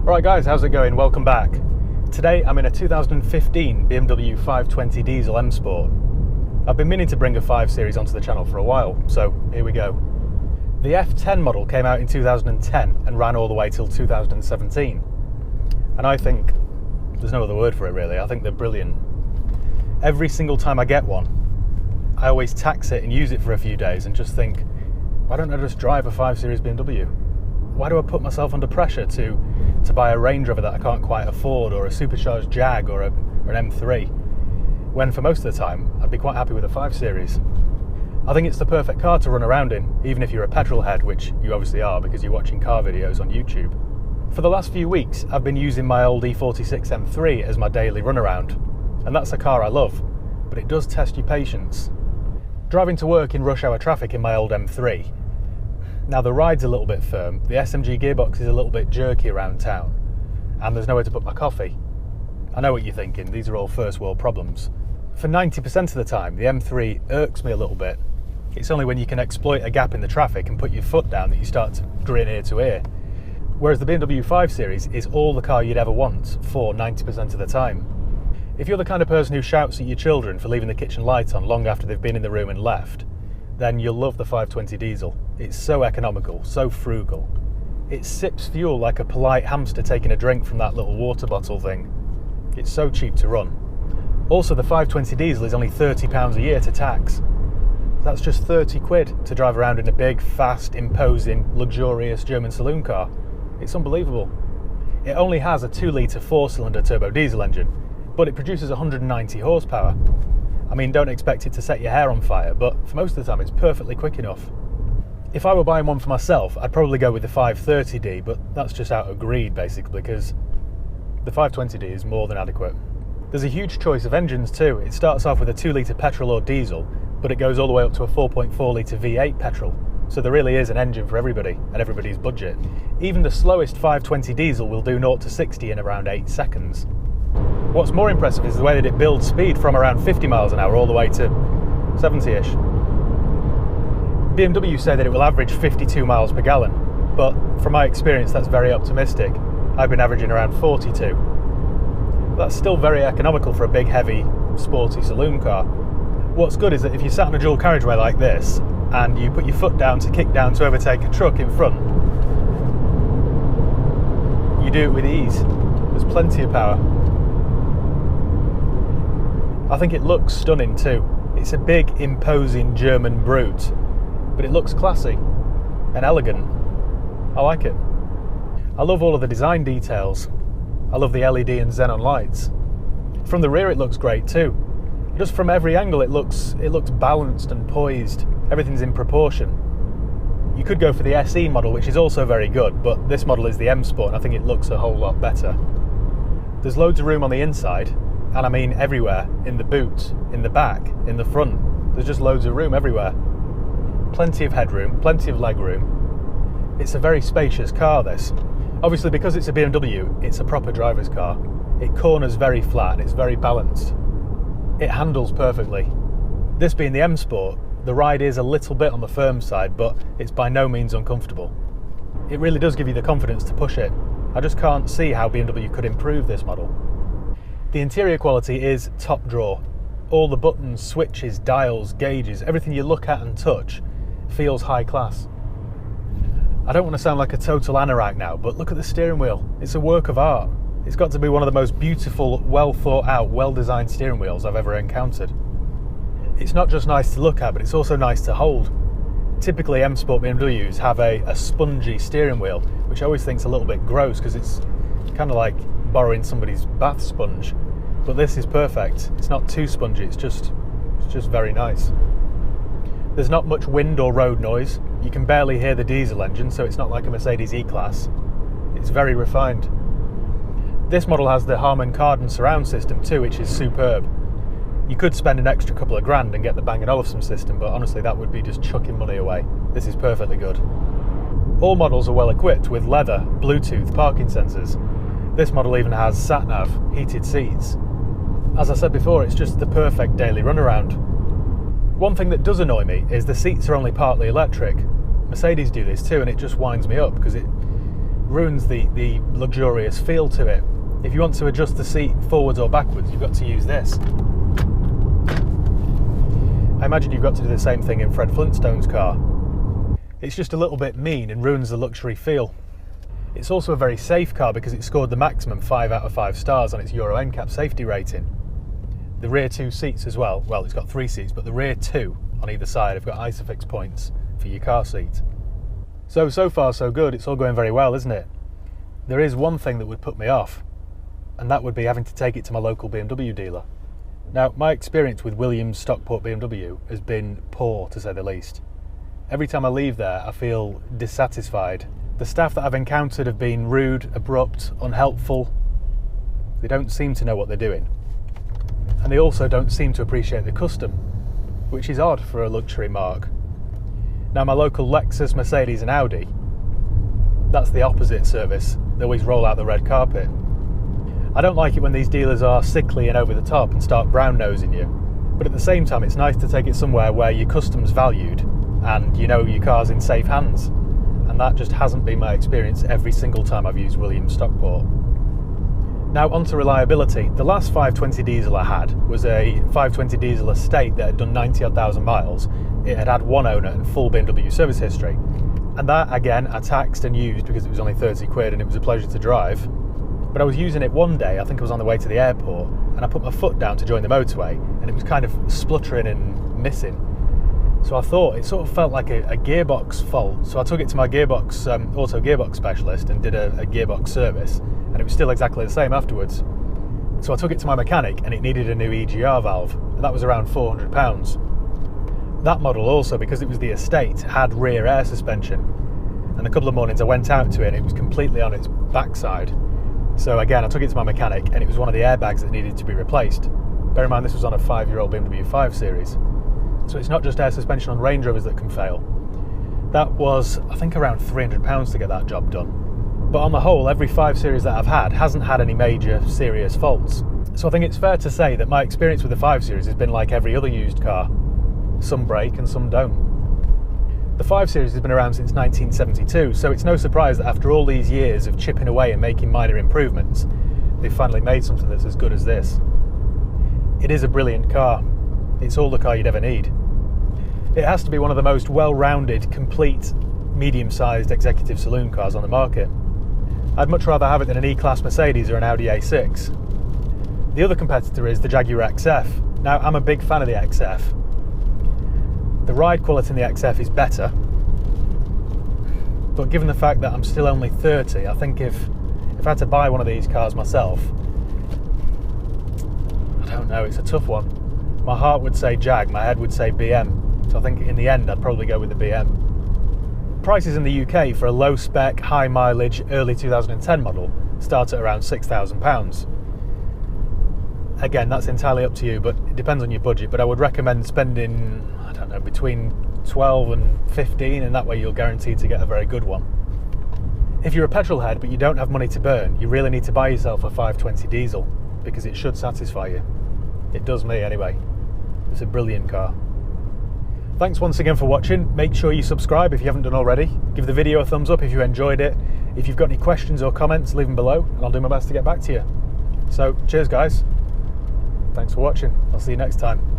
Alright guys, how's it going? Welcome back. Today I'm in a 2015 BMW 520 diesel M Sport. I've been meaning to bring a 5 Series onto the channel for a while, so here we go. The F10 model came out in 2010 and ran all the way till 2017. And I think, there's no other word for it really, I think they're brilliant. Every single time I get one, I always tax it and use it for a few days and just think, why don't I just drive a 5 Series BMW? Why do I put myself under pressure to buy a Range Rover that I can't quite afford, or a supercharged Jag, or an M3, when for most of the time I'd be quite happy with a 5 Series. I think it's the perfect car to run around in, even if you're a petrol head, which you obviously are because you're watching car videos on YouTube. For the last few weeks I've been using my old E46 M3 as my daily runaround, and that's a car I love, but it does test your patience. Driving to work in rush hour traffic in my old M3, now the ride's a little bit firm, the SMG gearbox is a little bit jerky around town, and there's nowhere to put my coffee. I know what you're thinking, these are all first world problems. For 90% of the time, the M3 irks me a little bit. It's only when you can exploit a gap in the traffic and put your foot down that you start to grin ear to ear. Whereas the BMW 5 Series is all the car you'd ever want for 90% of the time. If you're the kind of person who shouts at your children for leaving the kitchen light on long after they've been in the room and left, then you'll love the 520 diesel. It's so economical, so frugal. It sips fuel like a polite hamster taking a drink from that little water bottle thing. It's so cheap to run. Also, the 520 diesel is only £30 a year to tax. That's just 30 quid to drive around in a big, fast, imposing, luxurious German saloon car. It's unbelievable. It only has a 2-litre 4-cylinder turbo diesel engine, but it produces 190 horsepower. I mean, don't expect it to set your hair on fire, but for most of the time it's perfectly quick enough. If I were buying one for myself, I'd probably go with the 530d, but that's just out of greed basically, because the 520d is more than adequate. There's a huge choice of engines too. It starts off with a 2-litre petrol or diesel, but it goes all the way up to a 4.4-litre V8 petrol. So there really is an engine for everybody, and everybody's budget. Even the slowest 520 diesel will do 0 to 60 in around 8 seconds. What's more impressive is the way that it builds speed from around 50 miles an hour all the way to 70-ish. BMW say that it will average 52 miles per gallon, but from my experience that's very optimistic. I've been averaging around 42. That's still very economical for a big, heavy, sporty saloon car. What's good is that if you sat on a dual carriageway like this, and you put your foot down to kick down to overtake a truck in front, you do it with ease. There's plenty of power. I think it looks stunning too. It's a big, imposing German brute, but it looks classy and elegant. I like it. I love all of the design details. I love the LED and xenon lights. From the rear it looks great too. Just from every angle it looks balanced and poised. Everything's in proportion. You could go for the SE model, which is also very good, but this model is the M Sport and I think it looks a whole lot better. There's loads of room on the inside, and I mean everywhere. In the boot, in the back, in the front. There's just loads of room everywhere. Plenty of headroom, plenty of legroom. It's a very spacious car, this. Obviously, because it's a BMW, it's a proper driver's car. It corners very flat, it's very balanced. It handles perfectly. This being the M Sport, the ride is a little bit on the firm side, but it's by no means uncomfortable. It really does give you the confidence to push it. I just can't see how BMW could improve this model. The interior quality is top drawer. All the buttons, switches, dials, gauges, everything you look at and touch feels high class. I don't want to sound like a total anorak now, but look at the steering wheel. It's a work of art. It's got to be one of the most beautiful, well thought out, well designed steering wheels I've ever encountered. It's not just nice to look at, but it's also nice to hold. Typically M Sport BMWs have a spongy steering wheel, which I always think's a little bit gross because it's kind of like borrowing somebody's bath sponge. But this is perfect. It's not too spongy, it's just very nice. There's not much wind or road noise. You can barely hear the diesel engine, so it's not like a Mercedes E-Class. It's very refined. This model has the Harman Kardon surround system too, which is superb. You could spend an extra couple of grand and get the Bang & Olufsen system, but honestly that would be just chucking money away. This is perfectly good. All models are well equipped with leather, Bluetooth, parking sensors. This model even has sat-nav, heated seats. As I said before, it's just the perfect daily runaround. One thing that does annoy me is the seats are only partly electric. Mercedes do this too, and it just winds me up because it ruins the luxurious feel to it. If you want to adjust the seat forwards or backwards, you've got to use this. I imagine you've got to do the same thing in Fred Flintstone's car. It's just a little bit mean and ruins the luxury feel. It's also a very safe car because it scored the maximum 5 out of 5 stars on its Euro NCAP safety rating. The rear 2 seats as well, it's got 3 seats, but the rear 2 on either side have got ISOFIX points for your car seat. So far so good, it's all going very well, isn't it? There is one thing that would put me off, and that would be having to take it to my local BMW dealer. Now, my experience with Williams Stockport BMW has been poor, to say the least. Every time I leave there, I feel dissatisfied. The staff that I've encountered have been rude, abrupt, unhelpful. They don't seem to know what they're doing. And they also don't seem to appreciate the custom, which is odd for a luxury marque. Now, my local Lexus, Mercedes and Audi, that's the opposite service. They always roll out the red carpet. I don't like it when these dealers are sickly and over the top and start brown-nosing you. But at the same time, it's nice to take it somewhere where your custom's valued and you know your car's in safe hands. And that just hasn't been my experience every single time I've used Williams Stockport. Now, onto reliability. The last 520 diesel I had was a 520 diesel estate that had done 90-odd thousand miles. It had had one owner and full BMW service history. And that, again, I taxed and used because it was only 30 quid and it was a pleasure to drive. But I was using it one day, I think I was on the way to the airport, and I put my foot down to join the motorway, and it was kind of spluttering and missing. So I thought, it sort of felt like a gearbox fault. So I took it to my gearbox, auto gearbox specialist and did a gearbox service, and it was still exactly the same afterwards. So I took it to my mechanic, and it needed a new EGR valve, and that was around £400. That model also, because it was the estate, had rear air suspension, and a couple of mornings I went out to it and it was completely on its backside. So again, I took it to my mechanic and it was one of the airbags that needed to be replaced. Bear in mind, this was on a 5-year-old BMW 5 Series. So it's not just air suspension on Range Rovers that can fail. That was, I think, around £300 to get that job done. But on the whole, every 5 Series that I've had hasn't had any major serious faults. So I think it's fair to say that my experience with the 5 Series has been like every other used car. Some break and some don't. The 5 Series has been around since 1972, so it's no surprise that after all these years of chipping away and making minor improvements, they've finally made something that's as good as this. It is a brilliant car. It's all the car you'd ever need. It has to be one of the most well-rounded, complete, medium-sized executive saloon cars on the market. I'd much rather have it than an E-Class Mercedes or an Audi A6. The other competitor is the Jaguar XF. Now, I'm a big fan of the XF. The ride quality in the XF is better, but given the fact that I'm still only 30, I think if I had to buy one of these cars myself, I don't know, it's a tough one. My heart would say Jag, my head would say BM, so I think in the end I'd probably go with the BM. Prices in the UK for a low spec, high mileage, early 2010 model start at around £6,000. Again, that's entirely up to you, but it depends on your budget, but I would recommend spending, I don't know, between 12 and 15, and that way you're guaranteed to get a very good one. If you're a petrol head but you don't have money to burn, you really need to buy yourself a 520 diesel, because it should satisfy you. It does me anyway. It's a brilliant car. Thanks once again for watching. Make sure you subscribe if you haven't done already. Give the video a thumbs up if you enjoyed it. If you've got any questions or comments, leave them below and I'll do my best to get back to you. So, cheers guys. Thanks for watching. I'll see you next time.